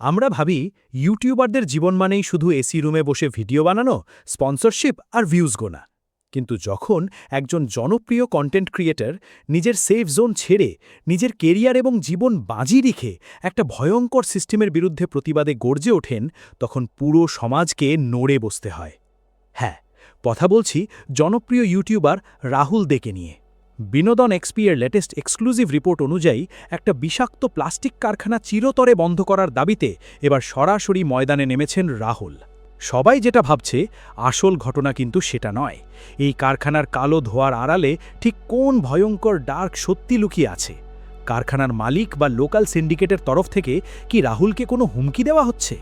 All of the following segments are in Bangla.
আমরা ভাবি ইউটিউবারদের জীবন মানেই শুধু এসি রুমে বসে ভিডিও বানানো, স্পন্সরশিপ আর ভিউজ গোনা। কিন্তু যখন একজন জনপ্রিয় কন্টেন্ট ক্রিয়েটর নিজের সেফ জোন ছেড়ে নিজের কেরিয়ার এবং জীবন বাজি রেখে একটা ভয়ঙ্কর সিস্টেমের বিরুদ্ধে প্রতিবাদে গর্জে ওঠেন, তখন পুরো সমাজকে নড়ে বসতে হয়। হ্যাঁ, কথা বলছি জনপ্রিয় ইউটিউবার রাহুল দেকে নিয়ে। বিনোদন এক্সপিএর লেটেস্ট এক্সক্লুসিভ রিপোর্ট অনুযায়ী একটা বিষাক্ত প্লাস্টিক কারখানা চিরতরে বন্ধ করার দাবিতে এবার সরাসরি ময়দানে নেমেছেন রাহুল। সবাই যেটা ভাবছে, আসল ঘটনা কিন্তু সেটা নয়। এই কারখানার কালো ধোঁয়ার আড়ালে ঠিক কোন ভয়ঙ্কর ডার্ক সত্যি লুকিয়ে আছে? কারখানার মালিক বা লোকাল সিন্ডিকেটের তরফ থেকে কি রাহুলকে কোনো হুমকি দেওয়া হচ্ছে?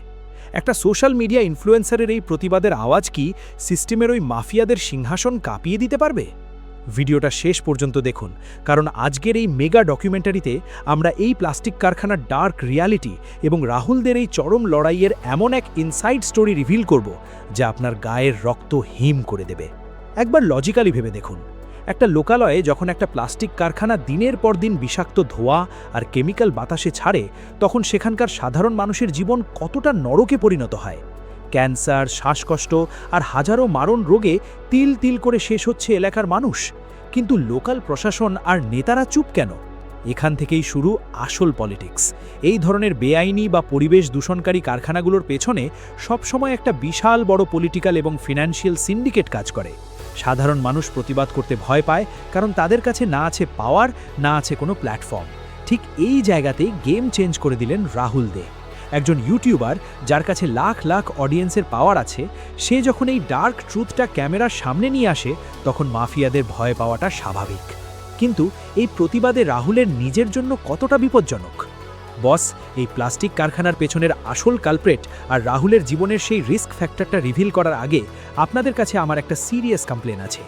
একটা সোশ্যাল মিডিয়া ইনফ্লুয়েন্সারের এই প্রতিবাদের আওয়াজ কি সিস্টেমের ওই মাফিয়াদের সিংহাসন কাঁপিয়ে দিতে পারবে? ভিডিওটা শেষ পর্যন্ত দেখুন, কারণ আজকের এই মেগা ডকুমেন্টারিতে আমরা এই প্লাস্টিক কারখানার ডার্ক রিয়ালিটি এবং রাহুলদের এই চরম লড়াইয়ের এমন এক ইনসাইড স্টোরি রিভিল করব যা আপনার গায়ের রক্ত হিম করে দেবে। একবার লজিক্যালি ভেবে দেখুন, একটা লোকালয়ে যখন একটা প্লাস্টিক কারখানা দিনের পর দিন বিষাক্ত ধোঁয়া আর কেমিক্যাল বাতাসে ছাড়ে, তখন সেখানকার সাধারণ মানুষের জীবন কতটা নরকে পরিণত হয়। ক্যান্সার, শ্বাসকষ্ট আর হাজারো মারণ রোগে তিল তিল করে শেষ হচ্ছে এলাকার মানুষ। কিন্তু লোকাল প্রশাসন আর নেতারা চুপ কেন? এখান থেকেই শুরু আসল পলিটিক্স। এই ধরনের বেআইনি বা পরিবেশ দূষণকারী কারখানাগুলোর পেছনে সবসময় একটা বিশাল বড় পলিটিক্যাল এবং ফিনান্সিয়াল সিন্ডিকেট কাজ করে। সাধারণ মানুষ প্রতিবাদ করতে ভয় পায়, কারণ তাদের কাছে না আছে পাওয়ার, না আছে কোনো প্ল্যাটফর্ম। ঠিক এই জায়গাতেই গেম চেঞ্জ করে দিলেন রাহুল দে। একজন ইউটিউবার যার কাছে লাখ লাখ অডিয়েন্সের পাওয়ার আছে, সে যখন এই ডার্ক ট্রুথটা ক্যামেরার সামনে নিয়ে আসে, তখন মাফিয়াদের ভয় পাওয়াটা স্বাভাবিক। কিন্তু এই প্রতিবাদে রাহুলের নিজের জন্য কতটা বিপজ্জনক? বস, এই প্লাস্টিক কারখানার পেছনের আসল কালপ্রেট আর রাহুলের জীবনের সেই রিস্ক ফ্যাক্টরটা রিভিল করার আগে আপনাদের কাছে আমার একটা সিরিয়াস কমপ্লেন আছে।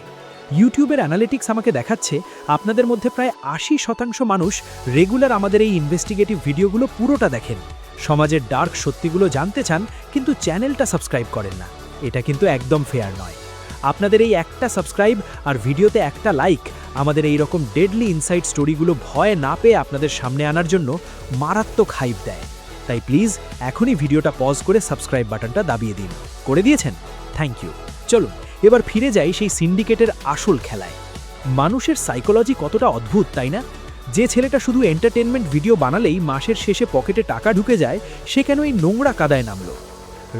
ইউটিউবের অ্যানালিটিক্স আমাকে দেখাচ্ছে আপনাদের মধ্যে প্রায় 80% মানুষ রেগুলার আমাদের এই ইনভেস্টিগেটিভ ভিডিওগুলো পুরোটা দেখেন, সমাজের ডার্ক সত্যিগুলো জানতে চান, কিন্তু চ্যানেলটা সাবস্ক্রাইব করেন না। এটা কিন্তু একদম ফেয়ার নয়। আপনাদের এই একটা সাবস্ক্রাইব আর ভিডিওতে একটা লাইক আমাদের এই রকম ডেডলি ইনসাইড স্টোরিগুলো ভয় না পেয়ে আপনাদের সামনে আনার জন্য মারাত্মক হাইপ দেয়। তাই প্লিজ এখনই ভিডিওটা পজ করে সাবস্ক্রাইব বাটনটা দাবিয়ে দিন। করে দিয়েছেন? Thank you. চলুন এবার ফিরে যাই সেই সিন্ডিকেটের আসল খেলায়। মানুষের সাইকোলজি কতটা অদ্ভুত, তাই না? যে ছেলেটা শুধু এন্টারটেনমেন্ট ভিডিও বানালেই মাসের শেষে পকেটে টাকা ঢুকে যায়, সে কেন এই নোংরা কাদায় নামলো?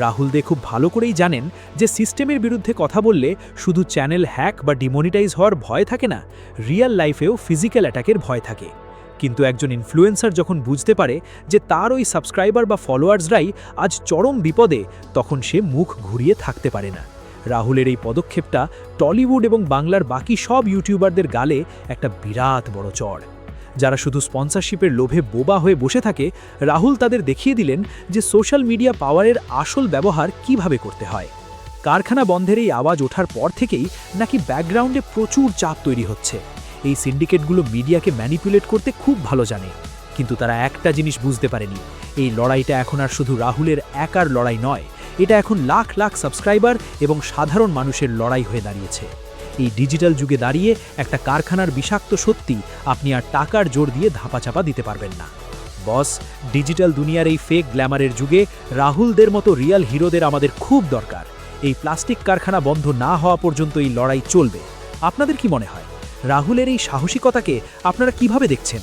রাহুল দে খুব ভালো করেই জানেন যে সিস্টেমের বিরুদ্ধে কথা বললে শুধু চ্যানেল হ্যাক বা ডিমনিটাইজ হওয়ার ভয় থাকে না, রিয়েল লাইফেও ফিজিক্যাল অ্যাটাকের ভয় থাকে। কিন্তু একজন ইনফ্লুয়েন্সার যখন বুঝতে পারে যে তার ওই সাবস্ক্রাইবার বা ফলোয়ার্সরাই আজ চরম বিপদে, তখন সে মুখ ঘুরিয়ে থাকতে পারে না। রাহুলের এই পদক্ষেপটা টলিউড এবং বাংলার বাকি সব ইউটিউবারদের গালে একটা বিরাট বড় চড়। যারা শুধু স্পন্সরশিপের লোভে বোবা হয়ে বসে থাকে, রাহুল তাদের দেখিয়ে দিলেন যে সোশ্যাল মিডিয়া পাওয়ারের আসল ব্যবহার কিভাবে করতে হয়। কারখানা বন্ধের এই আওয়াজ ওঠার পর থেকেই নাকি ব্যাকগ্রাউন্ডে প্রচুর চাপ তৈরি হচ্ছে। এই সিন্ডিকেটগুলো মিডিয়াকে ম্যানিপুলেট করতে খুব ভালো জানে, কিন্তু তারা একটা জিনিস বুঝতে পারেনি, এই লড়াইটা এখন আর শুধু রাহুলের একার লড়াই নয়, এটা এখন লাখ লাখ সাবস্ক্রাইবার এবং সাধারণ মানুষের লড়াই হয়ে দাঁড়িয়েছে। এই ডিজিটাল যুগে দাঁড়িয়ে একটা কারখানার বিষাক্ত সত্যি আপনি আর টাকার জোর দিয়ে ধাপাচাপা দিতে পারবেন না। বস, ডিজিটাল দুনিয়ার এই ফেক গ্ল্যামারের যুগে রাহুলদের মতো রিয়াল হিরোদের আমাদের খুব দরকার। এই প্লাস্টিক কারখানা বন্ধ না হওয়া পর্যন্ত এই লড়াই চলবে। আপনাদের কি মনে হয়, রাহুলের এই সাহসিকতাকে আপনারা কিভাবে দেখছেন?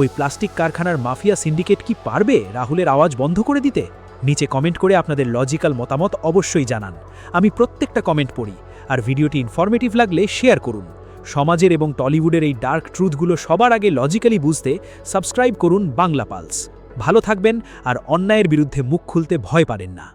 ওই প্লাস্টিক কারখানার মাফিয়া সিন্ডিকেট কি পারবে রাহুলের আওয়াজ বন্ধ করে দিতে? নিচে কমেন্ট করে আপনাদের লজিক্যাল মতামত অবশ্যই জানান। আমি প্রত্যেকটা কমেন্ট পড়ি। আর ভিডিওটি ইনফরমেটিভ লাগলে শেয়ার করুন। সমাজের এবং টলিউডের এই ডার্ক ট্রুথগুলো সবার আগে লজিক্যালি বুঝতে সাবস্ক্রাইব করুন বাংলা পালস। ভালো থাকবেন আর অন্যায়ের বিরুদ্ধে মুখ খুলতে ভয় পাবেন না।